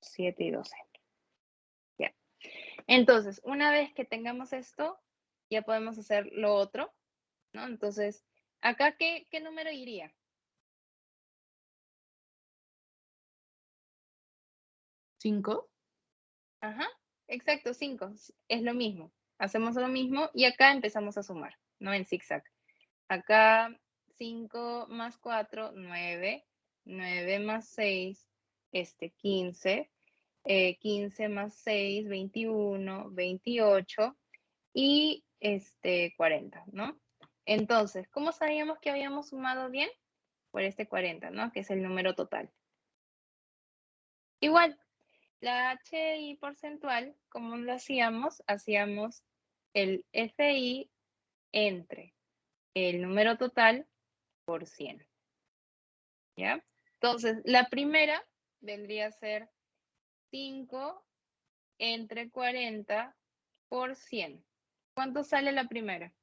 7 y 12. Ya. Entonces, una vez que tengamos esto, ya podemos hacer lo otro, ¿no? Entonces, acá, ¿qué número iría? ¿5? Ajá, exacto, 5. Es lo mismo. Hacemos lo mismo y acá empezamos a sumar, ¿no? En zigzag. Acá 5 más 4, 9. 9 más 6, 15. 15 más 6, 21. 28 y 40, ¿no? Entonces, ¿cómo sabíamos que habíamos sumado bien? Por este 40, ¿no? Que es el número total. Igual, la HI porcentual, ¿cómo lo hacíamos? Hacíamos el FI entre el número total por 100. ¿Ya? Entonces, la primera vendría a ser 5 entre 40 por 100. ¿Cuánto sale la primera?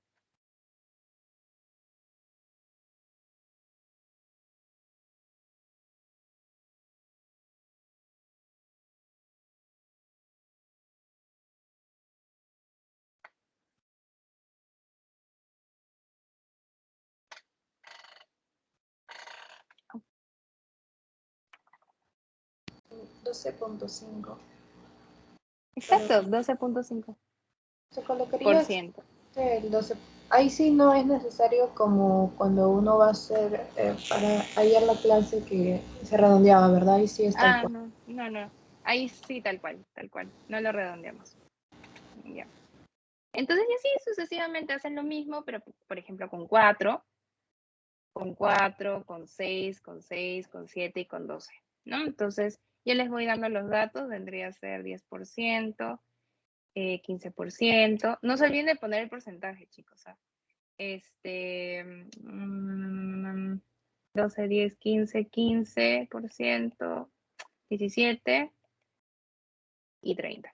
$12.5. Exacto, 12.5%. Se colocaría el 12. Ahí sí no es necesario como cuando uno va a hacer para hallar la clase que se redondeaba, ¿verdad? Ahí sí está el cual. No. Ahí sí, tal cual. No lo redondeamos. Ya. Entonces, y así sucesivamente hacen lo mismo, pero por ejemplo con 4, con 6, con 7 y con 12, ¿no? Entonces, yo les voy dando los datos, vendría a ser 10%, 15%. No se olviden de poner el porcentaje, chicos. 12, 10, 15, 15%, 17 y 30.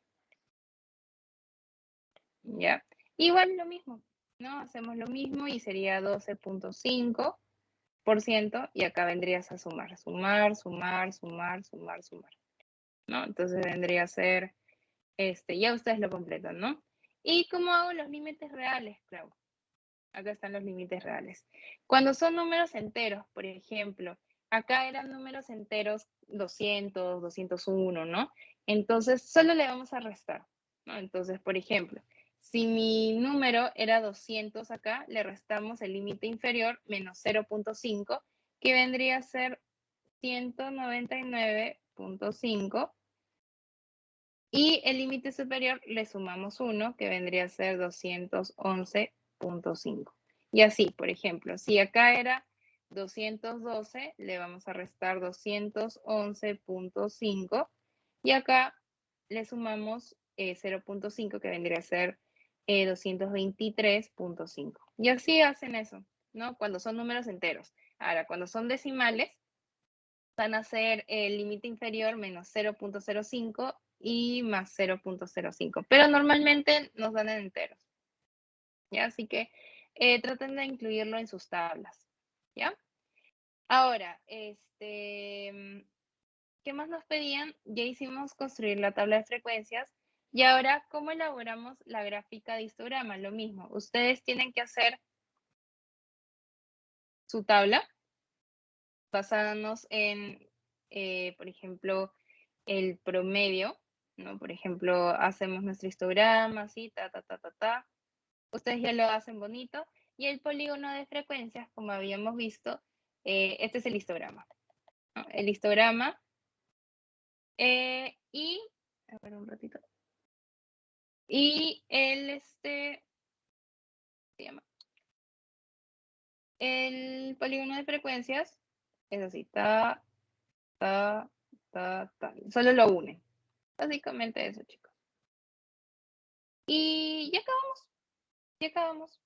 ¿Ya? Igual lo mismo, ¿no? Hacemos lo mismo y sería 12.5%, y acá vendrías a sumar, ¿no? Entonces vendría a ser, ya ustedes lo completan, ¿no? ¿Y cómo hago los límites reales, Clau? Acá están los límites reales. Cuando son números enteros, por ejemplo, acá eran números enteros 200, 201, ¿no? Entonces, solo le vamos a restar, ¿no? Entonces, por ejemplo, si mi número era 200 acá, le restamos el límite inferior menos 0.5, que vendría a ser 199.5. Y el límite superior le sumamos 1, que vendría a ser 211.5. Y así, por ejemplo, si acá era 212, le vamos a restar 211.5. Y acá le sumamos 0.5, que vendría a ser 223.5. Y así hacen eso, ¿no? Cuando son números enteros. Ahora, cuando son decimales, van a ser el límite inferior menos 0.05 y más 0.05, pero normalmente nos dan en enteros, ¿ya? Así que traten de incluirlo en sus tablas, ¿ya? Ahora, ¿qué más nos pedían? Ya hicimos construir la tabla de frecuencias, y ahora, ¿cómo elaboramos la gráfica de histograma? Lo mismo, ustedes tienen que hacer su tabla basándonos en, por ejemplo, el promedio, ¿no? Por ejemplo, hacemos nuestro histograma, así, ta. Ustedes ya lo hacen bonito. Y el polígono de frecuencias, como habíamos visto, este es el histograma, ¿no? El histograma. Y, a ver un ratito. Y se llama, el polígono de frecuencias es así, ta. Solo lo unen. Básicamente eso, chicos. Y ya acabamos.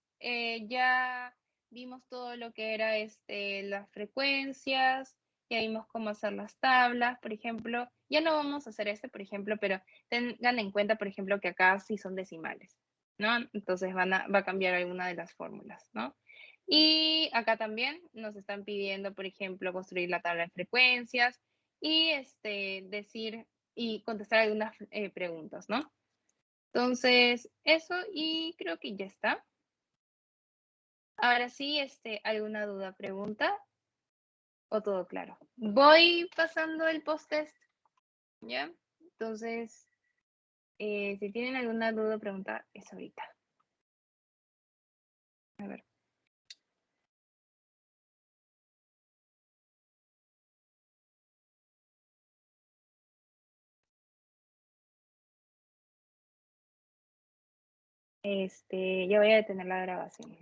Ya vimos todo lo que era las frecuencias, ya vimos cómo hacer las tablas, por ejemplo. Ya no vamos a hacer por ejemplo, pero tengan en cuenta, por ejemplo, que acá sí son decimales, ¿no? Entonces va a cambiar alguna de las fórmulas, ¿no? Y acá también nos están pidiendo, por ejemplo, construir la tabla de frecuencias y decir y contestar algunas preguntas, ¿no? Entonces, eso, y creo que ya está. Ahora sí, ¿alguna duda, pregunta? ¿O todo claro? Voy pasando el post-test, ¿ya? Entonces, si tienen alguna duda o pregunta, es ahorita. A ver. Ya voy a detener la grabación.